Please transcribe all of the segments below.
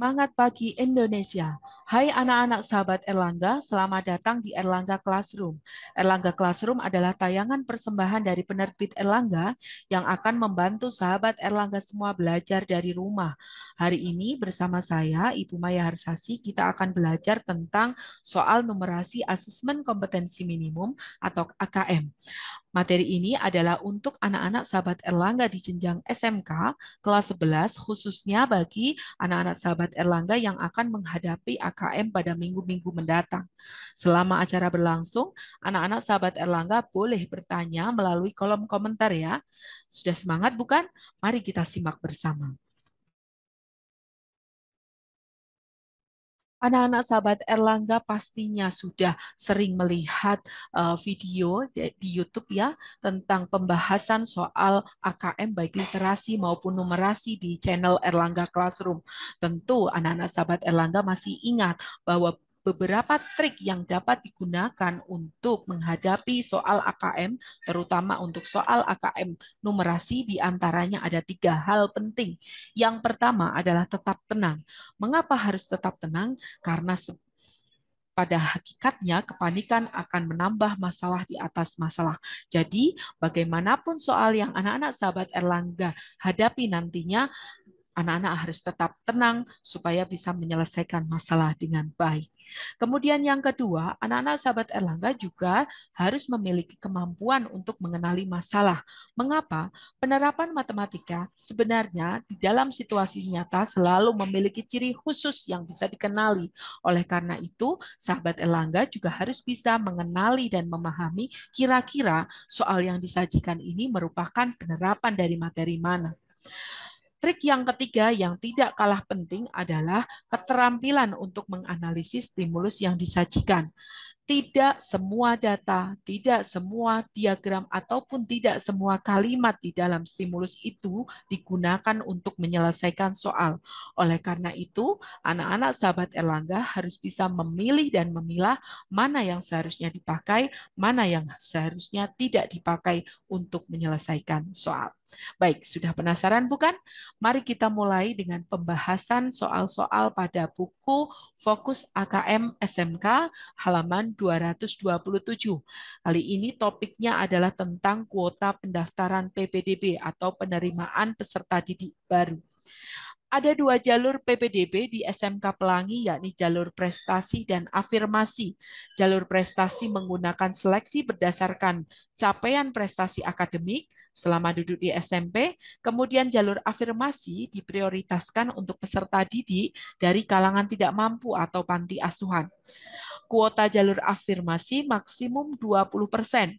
Semangat pagi Indonesia. Hai anak-anak sahabat Erlangga, selamat datang di Erlangga Classroom. Erlangga Classroom adalah tayangan persembahan dari penerbit Erlangga yang akan membantu sahabat Erlangga semua belajar dari rumah. Hari ini bersama saya, Ibu Maya Harsasi, kita akan belajar tentang soal numerasi asesmen kompetensi minimum atau AKM. Materi ini adalah untuk anak-anak sahabat Erlangga di jenjang SMK kelas 11, khususnya bagi anak-anak sahabat Erlangga yang akan menghadapi AKM pada minggu-minggu mendatang. Selama acara berlangsung, anak-anak sahabat Erlangga boleh bertanya melalui kolom komentar ya. Sudah semangat bukan? Mari kita simak bersama. Anak-anak sahabat Erlangga pastinya sudah sering melihat video di YouTube ya tentang pembahasan soal AKM baik literasi maupun numerasi di channel Erlangga Classroom. Tentu anak-anak sahabat Erlangga masih ingat bahwa beberapa trik yang dapat digunakan untuk menghadapi soal AKM, terutama untuk soal AKM numerasi, diantaranya ada 3 hal penting. Yang pertama adalah tetap tenang. Mengapa harus tetap tenang? Karena pada hakikatnya kepanikan akan menambah masalah di atas masalah. Jadi, bagaimanapun soal yang anak-anak sahabat Erlangga hadapi nantinya, anak-anak harus tetap tenang supaya bisa menyelesaikan masalah dengan baik. Kemudian yang kedua, anak-anak sahabat Erlangga juga harus memiliki kemampuan untuk mengenali masalah. Mengapa? Penerapan matematika sebenarnya di dalam situasi nyata selalu memiliki ciri khusus yang bisa dikenali. Oleh karena itu, sahabat Erlangga juga harus bisa mengenali dan memahami kira-kira soal yang disajikan ini merupakan penerapan dari materi mana. Trik yang ketiga yang tidak kalah penting adalah keterampilan untuk menganalisis stimulus yang disajikan. Tidak semua data, tidak semua diagram, ataupun tidak semua kalimat di dalam stimulus itu digunakan untuk menyelesaikan soal. Oleh karena itu, anak-anak sahabat Erlangga harus bisa memilih dan memilah mana yang seharusnya dipakai, mana yang seharusnya tidak dipakai untuk menyelesaikan soal. Baik, sudah penasaran bukan? Mari kita mulai dengan pembahasan soal-soal pada buku Fokus AKM SMK halaman 227. Kali ini topiknya adalah tentang kuota pendaftaran PPDB atau penerimaan peserta didik baru. Ada 2 jalur PPDB di SMK Pelangi, yakni jalur prestasi dan afirmasi. Jalur prestasi menggunakan seleksi berdasarkan capaian prestasi akademik selama duduk di SMP, kemudian jalur afirmasi diprioritaskan untuk peserta didik dari kalangan tidak mampu atau panti asuhan. Kuota jalur afirmasi maksimum 20%.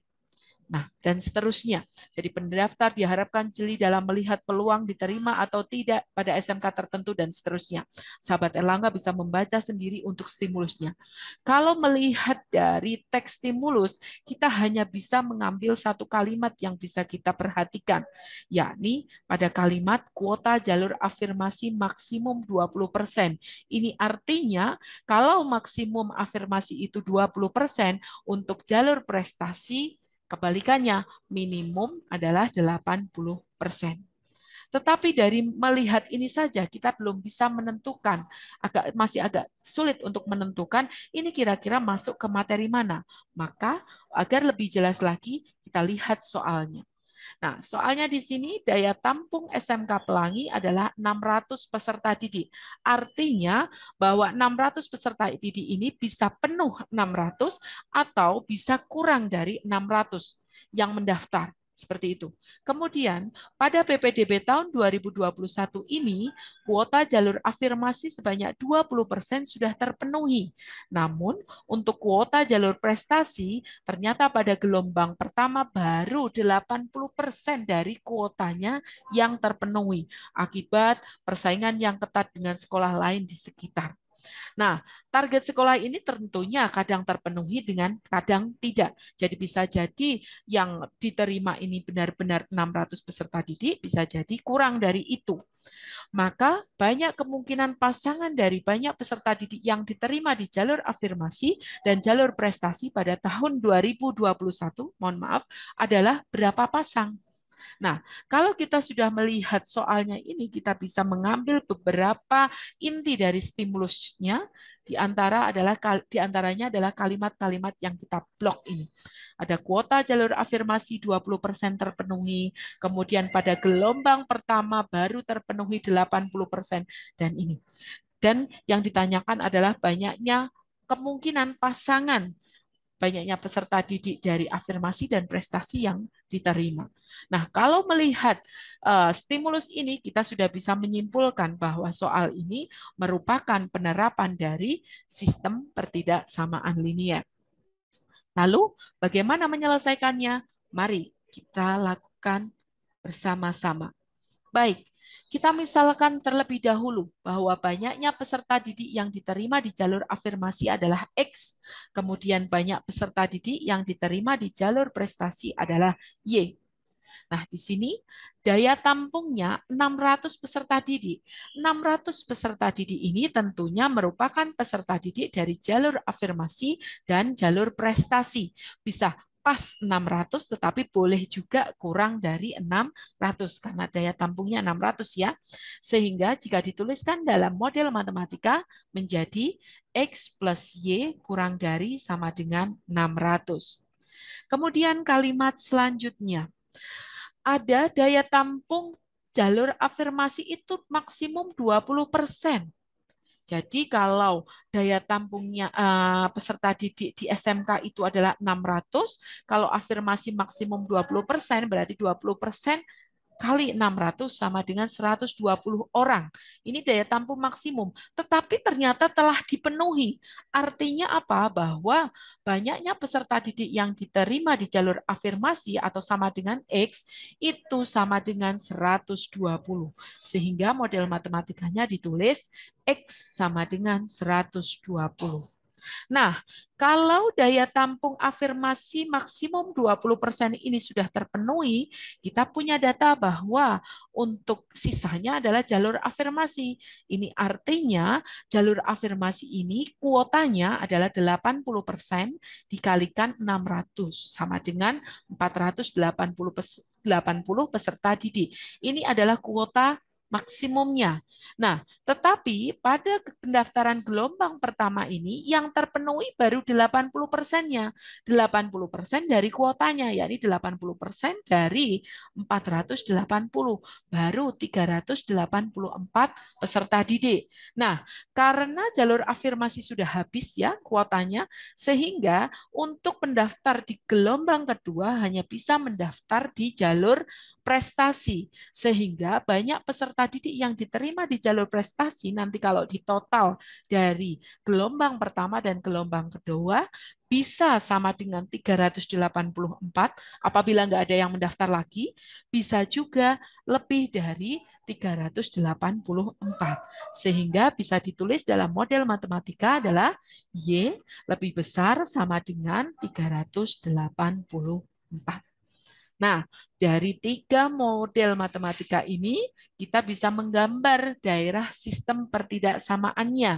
Nah, dan seterusnya. Jadi pendaftar diharapkan jeli dalam melihat peluang diterima atau tidak pada SMK tertentu dan seterusnya. Sahabat Erlangga bisa membaca sendiri untuk stimulusnya. Kalau melihat dari teks stimulus, kita hanya bisa mengambil 1 kalimat yang bisa kita perhatikan, yakni pada kalimat kuota jalur afirmasi maksimum 20%. Ini artinya kalau maksimum afirmasi itu 20%, untuk jalur prestasi kebalikannya, minimum adalah 80%. Tetapi dari melihat ini saja kita belum bisa menentukan, masih agak sulit untuk menentukan ini kira-kira masuk ke materi mana. Maka agar lebih jelas lagi kita lihat soalnya. Nah, soalnya di sini daya tampung SMK Pelangi adalah 600 peserta didik. Artinya bahwa 600 peserta didik ini bisa penuh 600 atau bisa kurang dari 600 yang mendaftar. Seperti itu. Kemudian, pada PPDB tahun 2021 ini, kuota jalur afirmasi sebanyak 20% sudah terpenuhi. Namun, untuk kuota jalur prestasi, ternyata pada gelombang pertama baru 80% dari kuotanya yang terpenuhi akibat persaingan yang ketat dengan sekolah lain di sekitar. Nah, target sekolah ini tentunya kadang terpenuhi dengan kadang tidak. Jadi bisa jadi yang diterima ini benar-benar 600 peserta didik, bisa jadi kurang dari itu. Maka banyak kemungkinan pasangan dari banyak peserta didik yang diterima di jalur afirmasi dan jalur prestasi pada tahun 2021, mohon maaf, adalah berapa pasang? Nah, kalau kita sudah melihat soalnya ini, kita bisa mengambil beberapa inti dari stimulusnya. Di antaranya adalah kalimat-kalimat yang kita blok ini. Ada kuota jalur afirmasi 20% terpenuhi, kemudian pada gelombang pertama baru terpenuhi 80%, dan ini. Dan yang ditanyakan adalah banyaknya kemungkinan pasangan, banyaknya peserta didik dari afirmasi dan prestasi yang diterima. Nah, kalau melihat stimulus ini, kita sudah bisa menyimpulkan bahwa soal ini merupakan penerapan dari sistem pertidaksamaan linier. Lalu, bagaimana menyelesaikannya? Mari kita lakukan bersama-sama. Baik, kita misalkan terlebih dahulu bahwa banyaknya peserta didik yang diterima di jalur afirmasi adalah X, kemudian banyak peserta didik yang diterima di jalur prestasi adalah Y. Nah, di sini daya tampungnya 600 peserta didik. 600 peserta didik ini tentunya merupakan peserta didik dari jalur afirmasi dan jalur prestasi. Bisa pas 600, tetapi boleh juga kurang dari 600 karena daya tampungnya 600 ya. Sehingga jika dituliskan dalam model matematika menjadi X plus Y kurang dari sama dengan 600. Kemudian kalimat selanjutnya, ada daya tampung jalur afirmasi itu maksimum 20%. Jadi kalau daya tampungnya peserta didik di SMK itu adalah 600, kalau afirmasi maksimum 20%, berarti 20% kali 600 sama dengan 120 orang. Ini daya tampung maksimum. Tetapi ternyata telah dipenuhi. Artinya apa? Bahwa banyaknya peserta didik yang diterima di jalur afirmasi atau sama dengan X itu sama dengan 120. Sehingga model matematikanya ditulis X sama dengan 120. Nah, kalau daya tampung afirmasi maksimum 20% ini sudah terpenuhi, kita punya data bahwa untuk sisanya adalah jalur afirmasi. Ini artinya jalur afirmasi ini kuotanya adalah 80% dikalikan 600 sama dengan 480 peserta didik. Ini adalah kuota maksimumnya. Nah, tetapi pada pendaftaran gelombang pertama ini yang terpenuhi baru 80%-nya. 80% dari kuotanya, yakni 80% dari 480, baru 384 peserta didik. Nah, karena jalur afirmasi sudah habis ya kuotanya, sehingga untuk pendaftar di gelombang kedua hanya bisa mendaftar di jalur prestasi, sehingga banyak peserta didik yang diterima di jalur prestasi nanti kalau ditotal dari gelombang pertama dan gelombang kedua bisa sama dengan 384, apabila nggak ada yang mendaftar lagi, bisa juga lebih dari 384. Sehingga bisa ditulis dalam model matematika adalah Y lebih besar sama dengan 384. Nah, dari tiga model matematika ini, kita bisa menggambar daerah sistem pertidaksamaannya.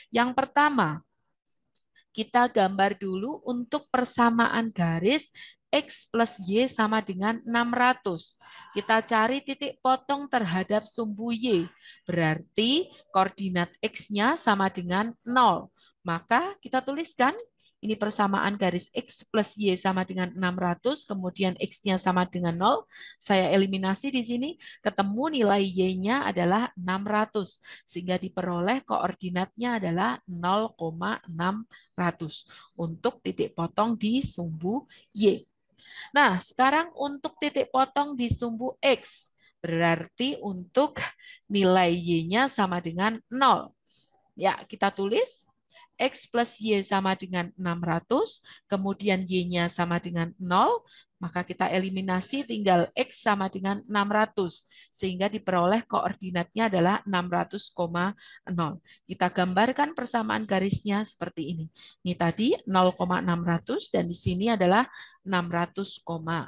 Yang pertama, kita gambar dulu untuk persamaan garis X plus Y sama dengan 600. Kita cari titik potong terhadap sumbu Y. Berarti koordinat X-nya sama dengan 0. Maka kita tuliskan ini persamaan garis X plus Y sama dengan 600, kemudian X-nya sama dengan 0. Saya eliminasi di sini, ketemu nilai Y-nya adalah 600, sehingga diperoleh koordinatnya adalah 0,600 untuk titik potong di sumbu Y. Nah, sekarang untuk titik potong di sumbu X, berarti untuk nilai Y-nya sama dengan 0. Ya, kita tulis X plus Y sama dengan 600, kemudian Y-nya sama dengan 0, maka kita eliminasi tinggal X sama dengan 600, sehingga diperoleh koordinatnya adalah 600,0. Kita gambarkan persamaan garisnya seperti ini. Ini tadi 0,600 dan di sini adalah 600,0.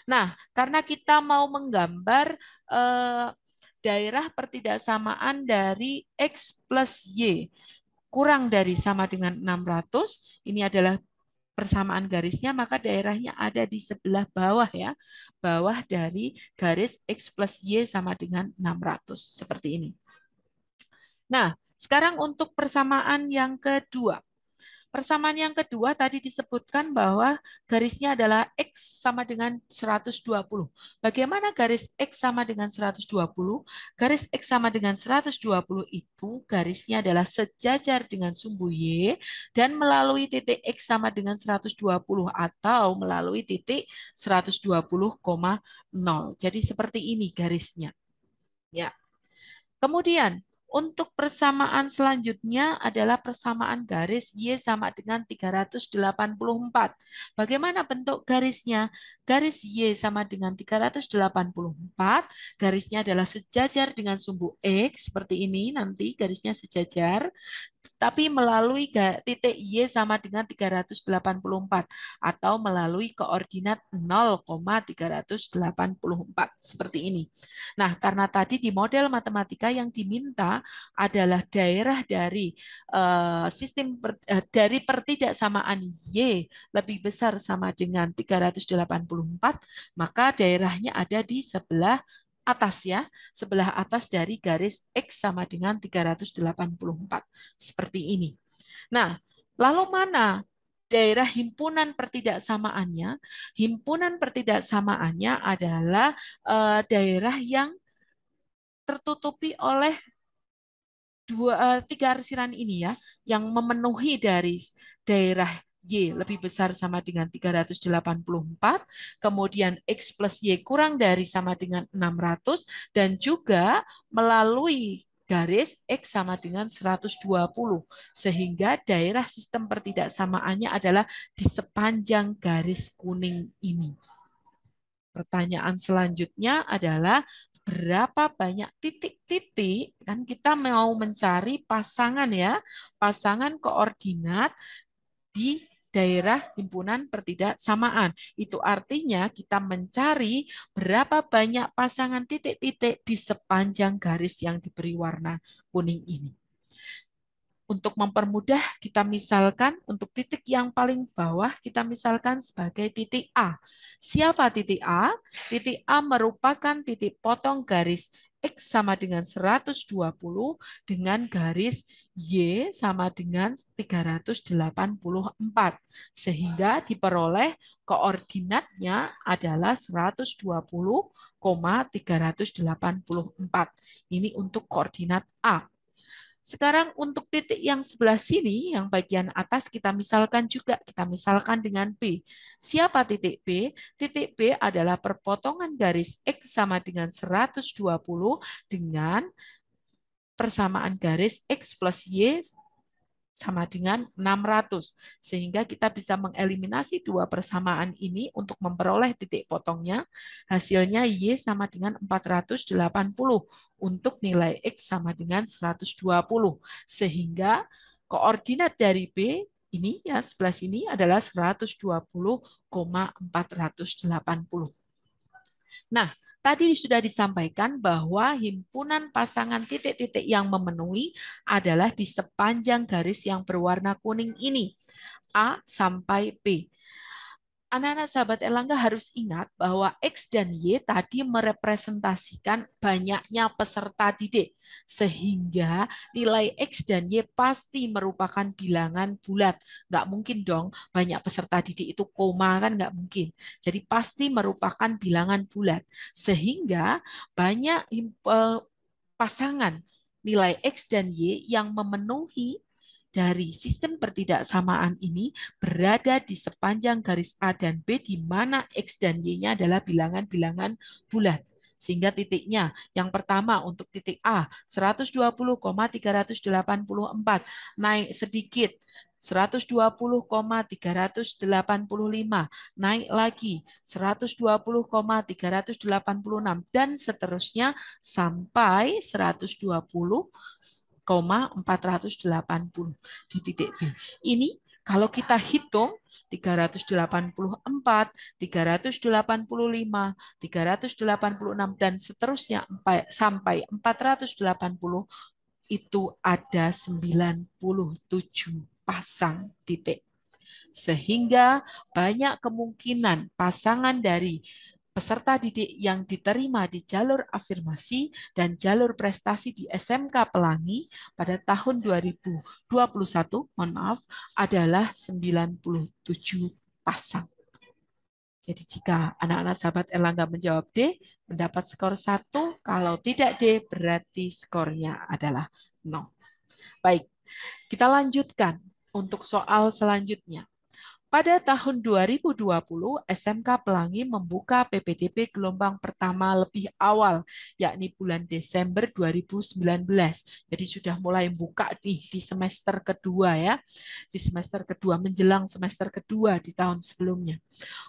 Nah, karena kita mau menggambar daerah pertidaksamaan dari X plus Y kurang dari sama dengan 600, ini adalah persamaan garisnya, maka daerahnya ada di sebelah bawah ya. Bawah dari garis X plus Y sama dengan 600. Seperti ini. Nah, sekarang untuk persamaan yang kedua. Persamaan yang kedua tadi disebutkan bahwa garisnya adalah X sama dengan 120. Bagaimana garis X sama dengan 120? Garis X sama dengan 120 itu garisnya adalah sejajar dengan sumbu Y dan melalui titik X sama dengan 120 atau melalui titik 120,0. Jadi seperti ini garisnya. Ya. Kemudian, untuk persamaan selanjutnya adalah persamaan garis Y sama dengan 384. Bagaimana bentuk garisnya? Garis Y sama dengan 384, garisnya adalah sejajar dengan sumbu X, seperti ini nanti garisnya sejajar, tapi melalui titik Y sama dengan 384 atau melalui koordinat 0,384 seperti ini. Nah, karena tadi di model matematika yang diminta adalah daerah dari dari pertidaksamaan Y lebih besar sama dengan 384, maka daerahnya ada di sebelah atas ya, sebelah atas dari garis X sama dengan 384. Seperti ini. Nah, lalu mana daerah himpunan pertidaksamaannya? Himpunan pertidaksamaannya adalah daerah yang tertutupi oleh tiga arsiran ini ya, yang memenuhi dari daerah Y lebih besar sama dengan 384, kemudian X plus Y kurang dari sama dengan 600, dan juga melalui garis X sama dengan 120, sehingga daerah sistem pertidaksamaannya adalah di sepanjang garis kuning ini. Pertanyaan selanjutnya adalah berapa banyak titik-titik, kan kita mau mencari pasangan ya, pasangan koordinat di daerah himpunan pertidaksamaan. Itu artinya kita mencari berapa banyak pasangan titik-titik di sepanjang garis yang diberi warna kuning ini. Untuk mempermudah, kita misalkan untuk titik yang paling bawah, kita misalkan sebagai titik A. Siapa titik A? Titik A merupakan titik potong garis X sama dengan 120 dengan garis Y sama dengan 384. Sehingga diperoleh koordinatnya adalah 120,384. Ini untuk koordinat A. Sekarang untuk titik yang sebelah sini, yang bagian atas kita misalkan juga, kita misalkan dengan B. Siapa titik B? Titik B adalah perpotongan garis X sama dengan 120 dengan persamaan garis X plus Y sama dengan 600. Sehingga kita bisa mengeliminasi dua persamaan ini untuk memperoleh titik potongnya. Hasilnya Y sama dengan 480 untuk nilai X sama dengan 120. Sehingga koordinat dari B ini ya sebelah sini adalah 120,480. Nah, tadi sudah disampaikan bahwa himpunan pasangan titik-titik yang memenuhi adalah di sepanjang garis yang berwarna kuning ini, A sampai P. Anak-anak sahabat Erlangga harus ingat bahwa X dan Y tadi merepresentasikan banyaknya peserta didik. Sehingga nilai X dan Y pasti merupakan bilangan bulat. Nggak mungkin dong banyak peserta didik itu koma, kan nggak mungkin. Jadi pasti merupakan bilangan bulat. Sehingga banyak pasangan nilai X dan Y yang memenuhi dari sistem pertidaksamaan ini berada di sepanjang garis A dan B di mana X dan Y-nya adalah bilangan-bilangan bulat. Sehingga titiknya yang pertama untuk titik A 120,384 naik sedikit 120,385 naik lagi 120,386 dan seterusnya sampai 120,480 di titik B. Ini kalau kita hitung 384, 385, 386 dan seterusnya sampai 480 itu ada 97 pasang titik. Sehingga banyak kemungkinan pasangan dari peserta didik yang diterima di jalur afirmasi dan jalur prestasi di SMK Pelangi pada tahun 2021, mohon maaf, adalah 97 pasang. Jadi jika anak-anak sahabat Erlangga menjawab D, mendapat skor 1, kalau tidak D, berarti skornya adalah 0. Baik, kita lanjutkan untuk soal selanjutnya. Pada tahun 2020, SMK Pelangi membuka PPDB gelombang pertama lebih awal, yakni bulan Desember 2019. Jadi sudah mulai buka di semester kedua ya, di semester kedua menjelang semester kedua di tahun sebelumnya.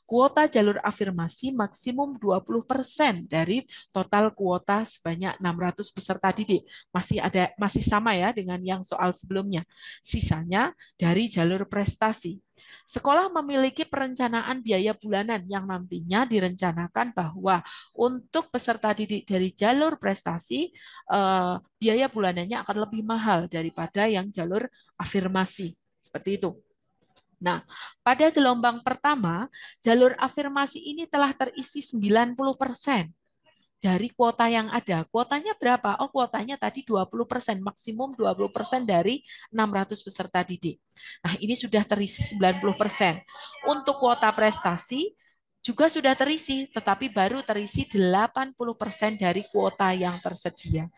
Kuota jalur afirmasi maksimum 20% dari total kuota sebanyak 600 peserta didik. Masih sama ya dengan yang soal sebelumnya. Sisanya dari jalur prestasi. Sekolah memiliki perencanaan biaya bulanan yang nantinya direncanakan bahwa untuk peserta didik dari jalur prestasi, biaya bulanannya akan lebih mahal daripada yang jalur afirmasi. Seperti itu. Nah, pada gelombang pertama, jalur afirmasi ini telah terisi 90% dari kuota yang ada. Kuotanya berapa? Oh, kuotanya tadi 20%, maksimum 20% dari 600 peserta didik. Nah, ini sudah terisi 90%. Untuk kuota prestasi juga sudah terisi, tetapi baru terisi 80% dari kuota yang tersedia.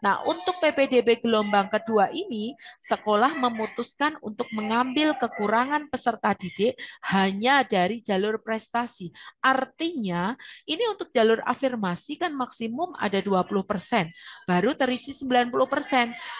Nah, untuk PPDB gelombang kedua ini, sekolah memutuskan untuk mengambil kekurangan peserta didik hanya dari jalur prestasi. Artinya, ini untuk jalur afirmasi kan maksimum ada 20%, baru terisi 90%.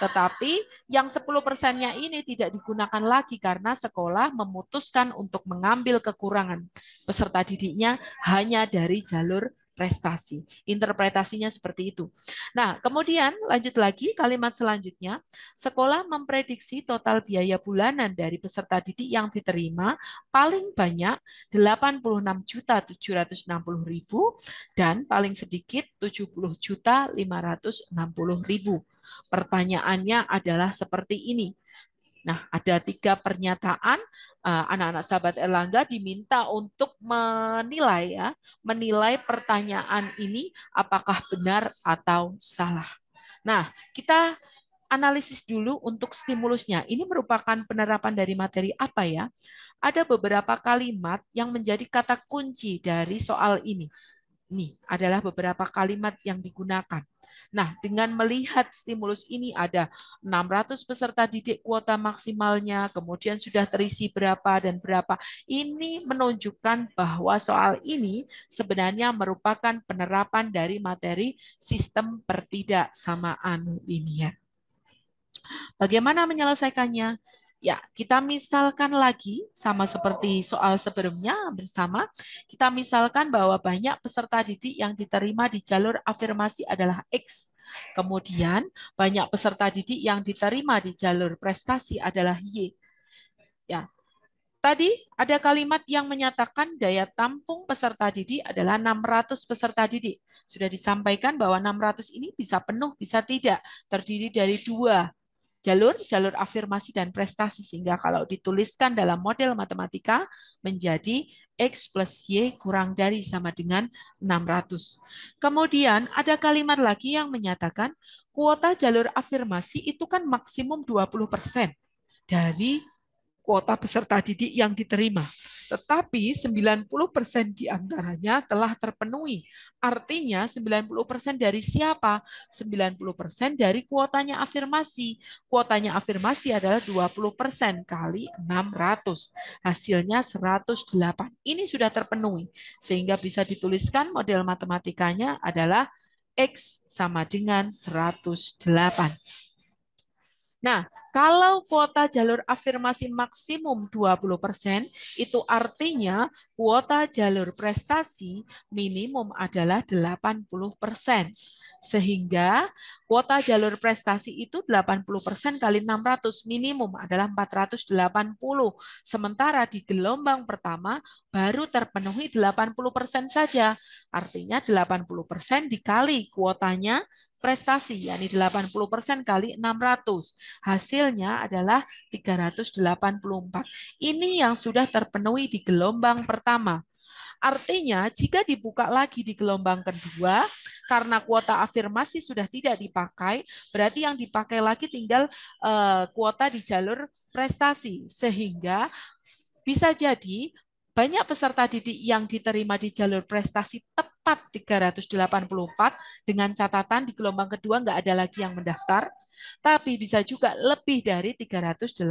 Tetapi yang 10%-nya ini tidak digunakan lagi karena sekolah memutuskan untuk mengambil kekurangan peserta didiknya hanya dari jalur prestasi. Interpretasinya seperti itu. Nah, kemudian lanjut lagi kalimat selanjutnya. Sekolah memprediksi total biaya bulanan dari peserta didik yang diterima paling banyak 86.760.000 dan paling sedikit 70.560.000. Pertanyaannya adalah seperti ini. Nah, ada 3 pernyataan. Anak-anak sahabat Erlangga diminta untuk menilai ya, menilai pertanyaan ini apakah benar atau salah. Nah, kita analisis dulu untuk stimulusnya. Ini merupakan penerapan dari materi apa ya? Ada beberapa kalimat yang menjadi kata kunci dari soal ini. Ini adalah beberapa kalimat yang digunakan. Nah, dengan melihat stimulus ini ada 600 peserta didik kuota maksimalnya, kemudian sudah terisi berapa dan berapa. Ini menunjukkan bahwa soal ini sebenarnya merupakan penerapan dari materi sistem pertidaksamaan linier. Bagaimana menyelesaikannya? Ya, kita misalkan lagi sama seperti soal sebelumnya bersama. Kita misalkan bahwa banyak peserta didik yang diterima di jalur afirmasi adalah X. Kemudian banyak peserta didik yang diterima di jalur prestasi adalah Y. Ya. Tadi ada kalimat yang menyatakan daya tampung peserta didik adalah 600 peserta didik. Sudah disampaikan bahwa 600 ini bisa penuh, bisa tidak. Terdiri dari 2 jalur afirmasi dan prestasi, sehingga kalau dituliskan dalam model matematika menjadi X plus Y kurang dari sama dengan 600. Kemudian ada kalimat lagi yang menyatakan kuota jalur afirmasi itu kan maksimum 20% dari kuota peserta didik yang diterima. Tetapi 90% diantaranya telah terpenuhi. Artinya 90% dari siapa? 90% dari kuotanya afirmasi. Kuotanya afirmasi adalah 20% kali 600. Hasilnya 108. Ini sudah terpenuhi. Sehingga bisa dituliskan model matematikanya adalah X sama dengan 108. Nah, kalau kuota jalur afirmasi maksimum 20%, itu artinya kuota jalur prestasi minimum adalah 80%. Sehingga kuota jalur prestasi itu 80% kali 600 minimum adalah 480. Sementara di gelombang pertama baru terpenuhi 80% saja. Artinya 80% dikali kuotanya prestasi, yakni 80% kali 600. Hasilnya adalah 384. Ini yang sudah terpenuhi di gelombang pertama. Artinya, jika dibuka lagi di gelombang kedua, karena kuota afirmasi sudah tidak dipakai, berarti yang dipakai lagi tinggal kuota di jalur prestasi. Sehingga bisa jadi banyak peserta didik yang diterima di jalur prestasi tepat 384 dengan catatan di gelombang kedua nggak ada lagi yang mendaftar, tapi bisa juga lebih dari 384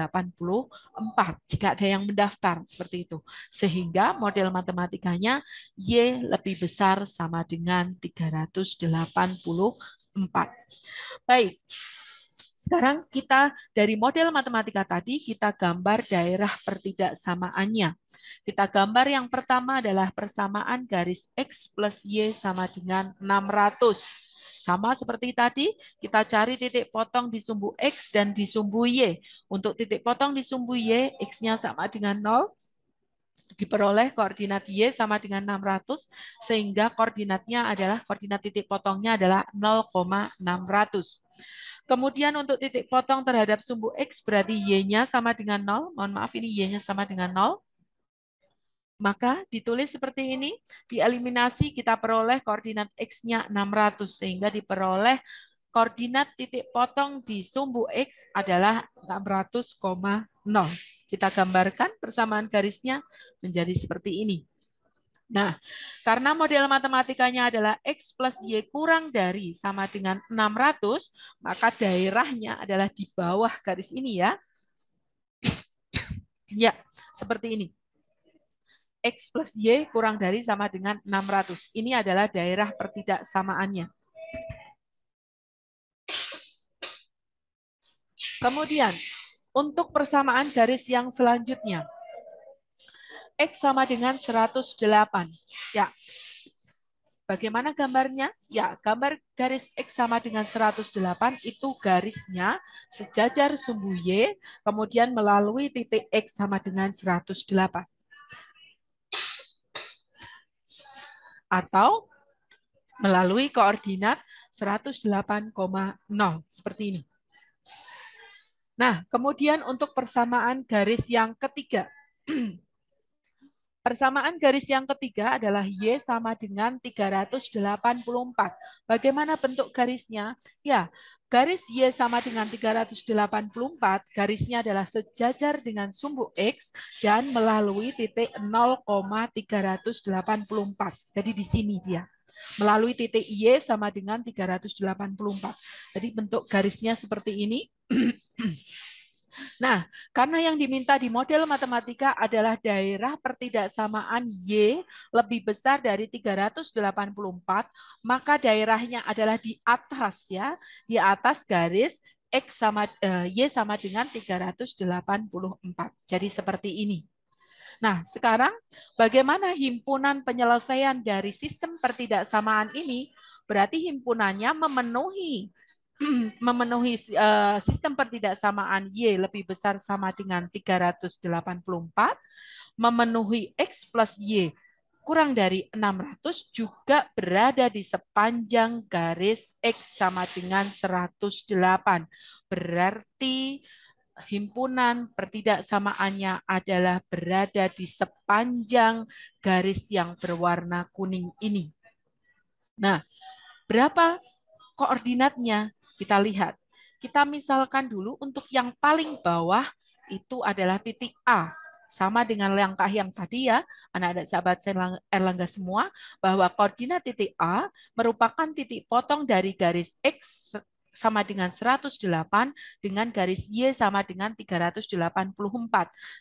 jika ada yang mendaftar seperti itu. Sehingga model matematikanya Y lebih besar sama dengan 384. Baik. Sekarang kita dari model matematika tadi, kita gambar daerah pertidaksamaannya. Kita gambar yang pertama adalah persamaan garis X plus Y sama dengan 600. Sama seperti tadi, kita cari titik potong di sumbu X dan di sumbu Y. Untuk titik potong di sumbu Y, X-nya sama dengan 0, diperoleh koordinat Y sama dengan 600, sehingga koordinatnya adalah, koordinat titik potongnya adalah 0,600. Kemudian untuk titik potong terhadap sumbu X berarti Y-nya sama dengan 0. Mohon maaf, ini Y-nya sama dengan 0. Maka ditulis seperti ini. Dieliminasi kita peroleh koordinat X-nya 600. Sehingga diperoleh koordinat titik potong di sumbu X adalah 600,0. Kita gambarkan persamaan garisnya menjadi seperti ini. Nah, karena model matematikanya adalah X plus Y kurang dari sama dengan 600, maka daerahnya adalah di bawah garis ini ya. Ya, seperti ini. X plus Y kurang dari sama dengan 600. Ini adalah daerah pertidaksamaannya. Kemudian, untuk persamaan garis yang selanjutnya. X sama dengan 108. Ya, bagaimana gambarnya? Ya, gambar garis X sama dengan 108 itu garisnya sejajar sumbu Y, kemudian melalui titik X sama dengan 108. Atau melalui koordinat 108,0, seperti ini. Nah, kemudian untuk persamaan garis yang ketiga. Persamaan garis yang ketiga adalah Y sama dengan 384. Bagaimana bentuk garisnya? Ya, garis Y sama dengan 384, garisnya adalah sejajar dengan sumbu X dan melalui titik 0,384. Jadi di sini dia. Melalui titik Y sama dengan 384. Jadi bentuk garisnya seperti ini. Nah, karena yang diminta di model matematika adalah daerah pertidaksamaan Y lebih besar dari 384, maka daerahnya adalah di atas ya, di atas garis X sama Y sama dengan 384. Jadi seperti ini. Nah, sekarang bagaimana himpunan penyelesaian dari sistem pertidaksamaan ini? Berarti himpunannya memenuhi sistem pertidaksamaan Y lebih besar sama dengan 384, memenuhi X plus Y kurang dari 600, juga berada di sepanjang garis X sama dengan 108. Berarti himpunan pertidaksamaannya adalah berada di sepanjang garis yang berwarna kuning ini. Nah, berapa koordinatnya? Kita lihat. Kita misalkan dulu untuk yang paling bawah itu adalah titik A. Sama dengan langkah yang tadi ya, anak-anak sahabat Erlangga semua, bahwa koordinat titik A merupakan titik potong dari garis X sama dengan 108 dengan garis Y sama dengan 384.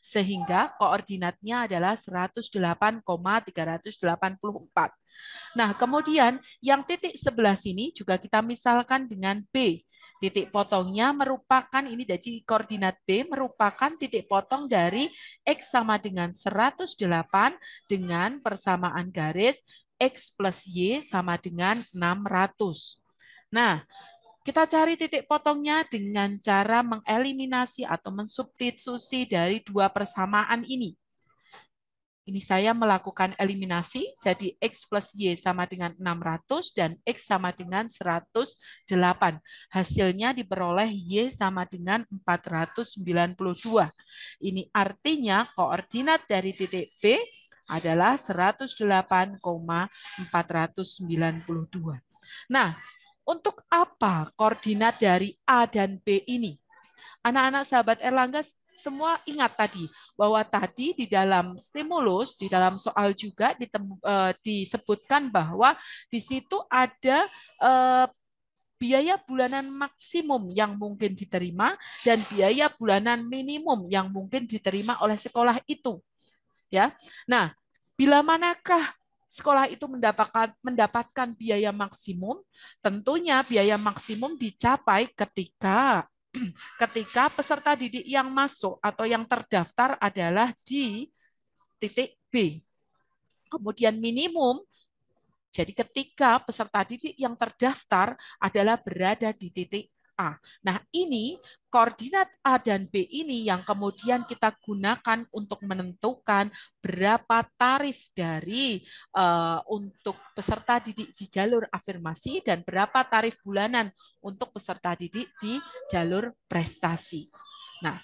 Sehingga koordinatnya adalah 108,384. Nah, kemudian yang titik sebelah sini juga kita misalkan dengan B. Titik potongnya merupakan, ini jadi koordinat B, merupakan titik potong dari X sama dengan 108 dengan persamaan garis X plus Y sama dengan 600. Nah, kita cari titik potongnya dengan cara mengeliminasi atau mensubstitusi dari dua persamaan ini. Ini saya melakukan eliminasi, jadi X plus Y sama dengan 600 dan X sama dengan 108. Hasilnya diperoleh Y sama dengan 492. Ini artinya koordinat dari titik B adalah 108,492. Nah, untuk apa koordinat dari A dan B ini? Anak-anak sahabat Erlangga semua ingat tadi bahwa tadi di dalam stimulus, di dalam soal juga disebutkan bahwa di situ ada biaya bulanan maksimum yang mungkin diterima dan biaya bulanan minimum yang mungkin diterima oleh sekolah itu. Ya, nah, bila manakah sekolah itu mendapatkan biaya maksimum? Tentunya biaya maksimum dicapai ketika peserta didik yang masuk atau yang terdaftar adalah di titik B. Kemudian minimum, jadi ketika peserta didik yang terdaftar adalah berada di titik A. Nah, ini koordinat A dan B ini yang kemudian kita gunakan untuk menentukan berapa tarif dari untuk peserta didik di jalur afirmasi dan berapa tarif bulanan untuk peserta didik di jalur prestasi. Nah,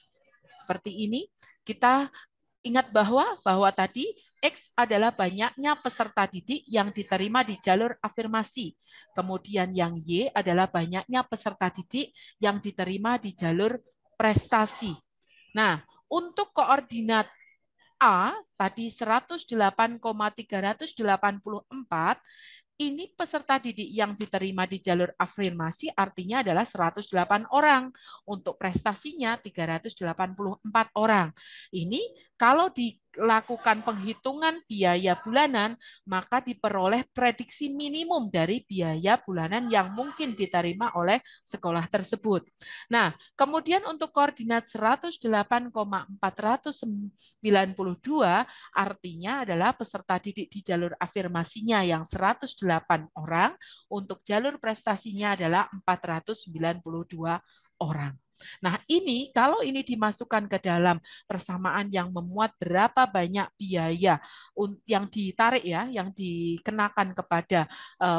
seperti ini kita ingat bahwa tadi X adalah banyaknya peserta didik yang diterima di jalur afirmasi. Kemudian yang Y adalah banyaknya peserta didik yang diterima di jalur prestasi. Nah, untuk koordinat A tadi 108,384 ini peserta didik yang diterima di jalur afirmasi artinya adalah 108 orang. Untuk prestasinya 384 orang. Ini kalau dilakukan penghitungan biaya bulanan, maka diperoleh prediksi minimum dari biaya bulanan yang mungkin diterima oleh sekolah tersebut. Nah, kemudian untuk koordinat 108,492 artinya adalah peserta didik di jalur afirmasinya yang 108 orang, untuk jalur prestasinya adalah 492 orang. Nah, ini kalau ini dimasukkan ke dalam persamaan yang memuat berapa banyak biaya yang ditarik ya, yang dikenakan kepada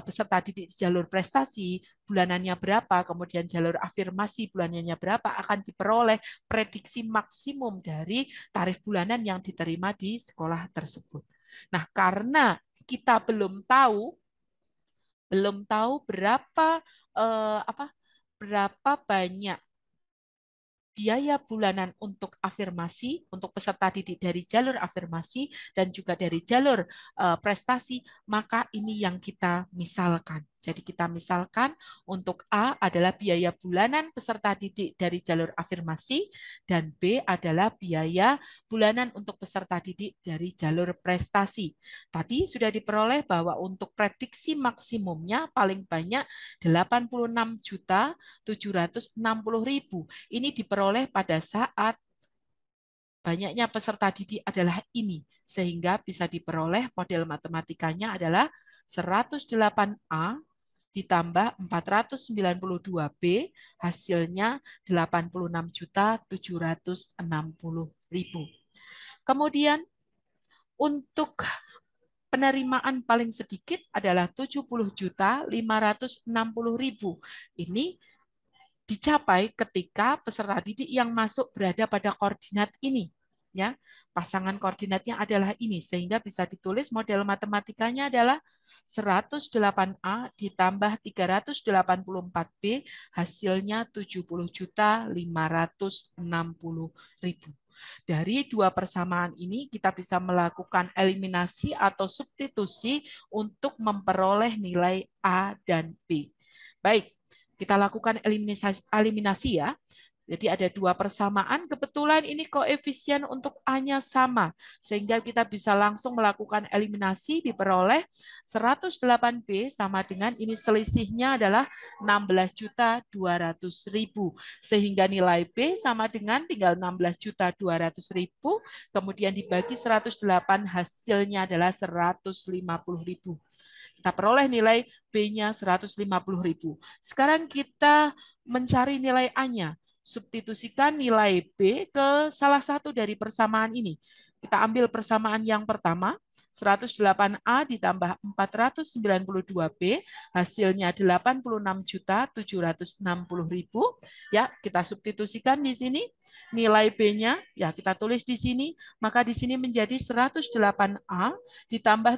peserta didik di jalur prestasi, bulanannya berapa, kemudian jalur afirmasi bulanannya berapa, akan diperoleh prediksi maksimum dari tarif bulanan yang diterima di sekolah tersebut. Nah, karena kita belum tahu berapa banyak biaya bulanan untuk afirmasi, untuk peserta didik dari jalur afirmasi dan juga dari jalur prestasi, maka ini yang kita misalkan. Jadi kita misalkan untuk A adalah biaya bulanan peserta didik dari jalur afirmasi dan B adalah biaya bulanan untuk peserta didik dari jalur prestasi. Tadi sudah diperoleh bahwa untuk prediksi maksimumnya paling banyak 86.760.000. Ini diperoleh pada saat banyaknya peserta didik adalah ini, sehingga bisa diperoleh model matematikanya adalah 108A ditambah 492B, hasilnya 86.760.000. Kemudian untuk penerimaan paling sedikit adalah 70.560.000. Ini dicapai ketika peserta didik yang masuk berada pada koordinat ini. Ya, pasangan koordinatnya adalah ini, sehingga bisa ditulis model matematikanya adalah 108A ditambah 384B, hasilnya 70.560.000. Dari dua persamaan ini kita bisa melakukan eliminasi atau substitusi untuk memperoleh nilai A dan B. Baik, kita lakukan eliminasi ya. Jadi ada dua persamaan, kebetulan ini koefisien untuk A-nya sama, sehingga kita bisa langsung melakukan eliminasi, diperoleh 108B sama dengan ini selisihnya adalah 16.200.000, sehingga nilai B sama dengan tinggal 16.200.000, kemudian dibagi 108 hasilnya adalah 150.000. Kita peroleh nilai B-nya 150.000. Sekarang kita mencari nilai A-nya. Substitusikan nilai B ke salah satu dari persamaan ini. Kita ambil persamaan yang pertama, 108A ditambah 492B, hasilnya 86.760.000. Ya, kita substitusikan di sini. Nilai B-nya, ya kita tulis di sini, maka di sini menjadi 108A ditambah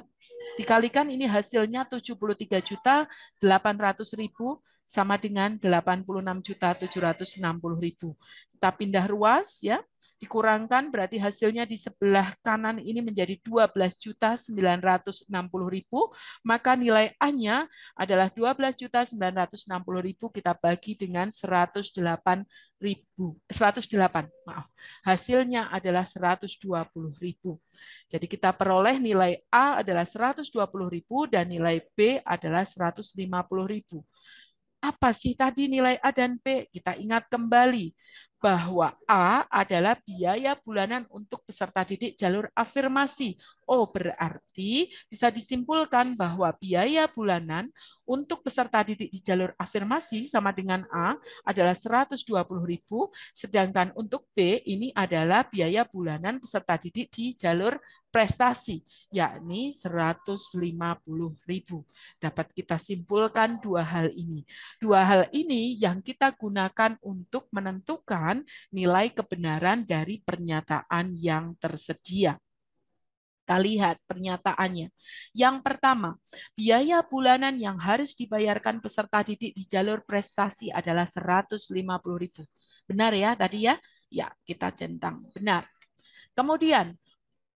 dikalikan ini hasilnya 73.800.000 sama dengan 86.760.000. Kita pindah ruas ya, dikurangkan berarti hasilnya di sebelah kanan ini menjadi 12.960.000, maka nilai A-nya adalah 12.960.000 kita bagi dengan 108.000. 108, maaf. Hasilnya adalah 120.000. Jadi kita peroleh nilai A adalah 120.000 dan nilai B adalah 150.000. Apa sih tadi nilai A dan B? Kita ingat kembali bahwa A adalah biaya bulanan untuk peserta didik jalur afirmasi. Oh, berarti bisa disimpulkan bahwa biaya bulanan untuk peserta didik di jalur afirmasi sama dengan A adalah 120.000, sedangkan untuk B ini adalah biaya bulanan peserta didik di jalur prestasi, yakni 150.000. Dapat kita simpulkan dua hal ini. Dua hal ini yang kita gunakan untuk menentukan nilai kebenaran dari pernyataan yang tersedia. Kita lihat pernyataannya. Yang pertama, biaya bulanan yang harus dibayarkan peserta didik di jalur prestasi adalah 150.000. Benar ya tadi ya? Ya, kita centang. Benar. Kemudian,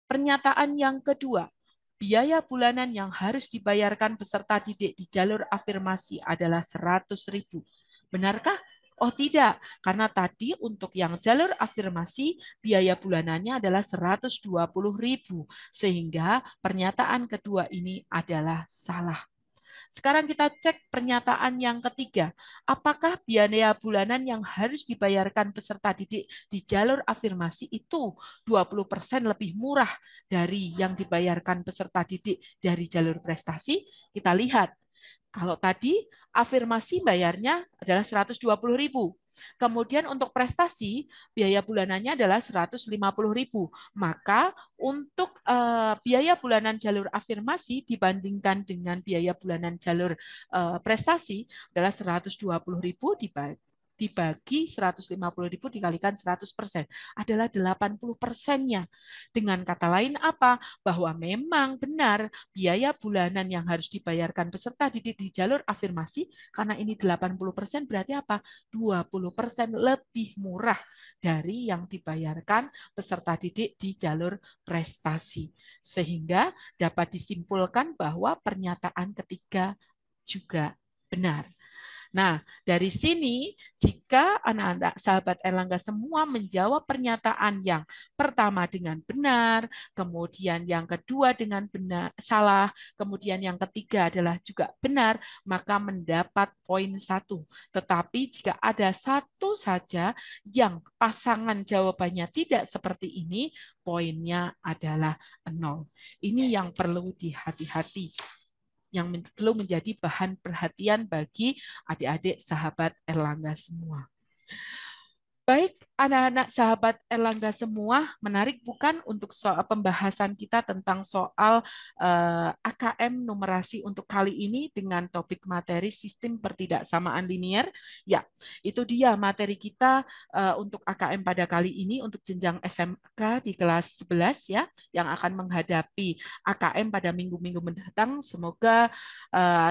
pernyataan yang kedua, biaya bulanan yang harus dibayarkan peserta didik di jalur afirmasi adalah 100.000. Benarkah? Oh tidak, karena tadi untuk yang jalur afirmasi biaya bulanannya adalah 120.000, sehingga pernyataan kedua ini adalah salah. Sekarang kita cek pernyataan yang ketiga. Apakah biaya bulanan yang harus dibayarkan peserta didik di jalur afirmasi itu 20% lebih murah dari yang dibayarkan peserta didik dari jalur prestasi? Kita lihat. Kalau tadi afirmasi bayarnya adalah 120.000. Kemudian untuk prestasi biaya bulanannya adalah 150.000. Maka untuk biaya bulanan jalur afirmasi dibandingkan dengan biaya bulanan jalur prestasi adalah 120.000 dibagi 150.000 dikalikan 100% adalah 80%-nya. Dengan kata lain apa? Bahwa memang benar biaya bulanan yang harus dibayarkan peserta didik di jalur afirmasi karena ini 80% berarti apa? 20% lebih murah dari yang dibayarkan peserta didik di jalur prestasi. Sehingga dapat disimpulkan bahwa pernyataan ketiga juga benar. Nah, dari sini jika anak-anak sahabat Erlangga semua menjawab pernyataan yang pertama dengan benar, kemudian yang kedua dengan benar salah, kemudian yang ketiga adalah juga benar, maka mendapat poin 1. Tetapi jika ada satu saja yang pasangan jawabannya tidak seperti ini, poinnya adalah 0. Ini yang perlu dihati-hati, yang perlu menjadi bahan perhatian bagi adik-adik sahabat Erlangga semua. Baik, anak-anak sahabat Erlangga semua, menarik bukan untuk soal pembahasan kita tentang soal AKM numerasi untuk kali ini dengan topik materi sistem pertidaksamaan linier? Ya, itu dia materi kita untuk AKM pada kali ini untuk jenjang SMK di kelas 11 ya, yang akan menghadapi AKM pada minggu-minggu mendatang. Semoga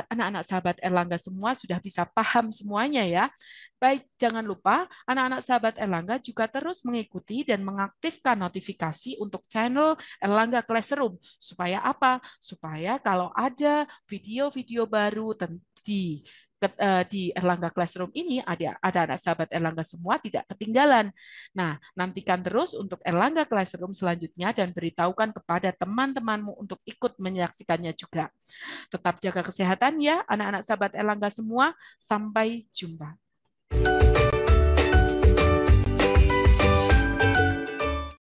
anak-anak sahabat Erlangga semua sudah bisa paham semuanya ya. Baik, jangan lupa anak-anak sahabat Erlangga juga terus mengikuti dan mengaktifkan notifikasi untuk channel Erlangga Classroom. Supaya apa? Supaya kalau ada video-video baru di Erlangga Classroom ini ada anak sahabat Erlangga semua tidak ketinggalan. Nah, nantikan terus untuk Erlangga Classroom selanjutnya dan beritahukan kepada teman-temanmu untuk ikut menyaksikannya juga. Tetap jaga kesehatan ya anak-anak sahabat Erlangga semua. Sampai jumpa.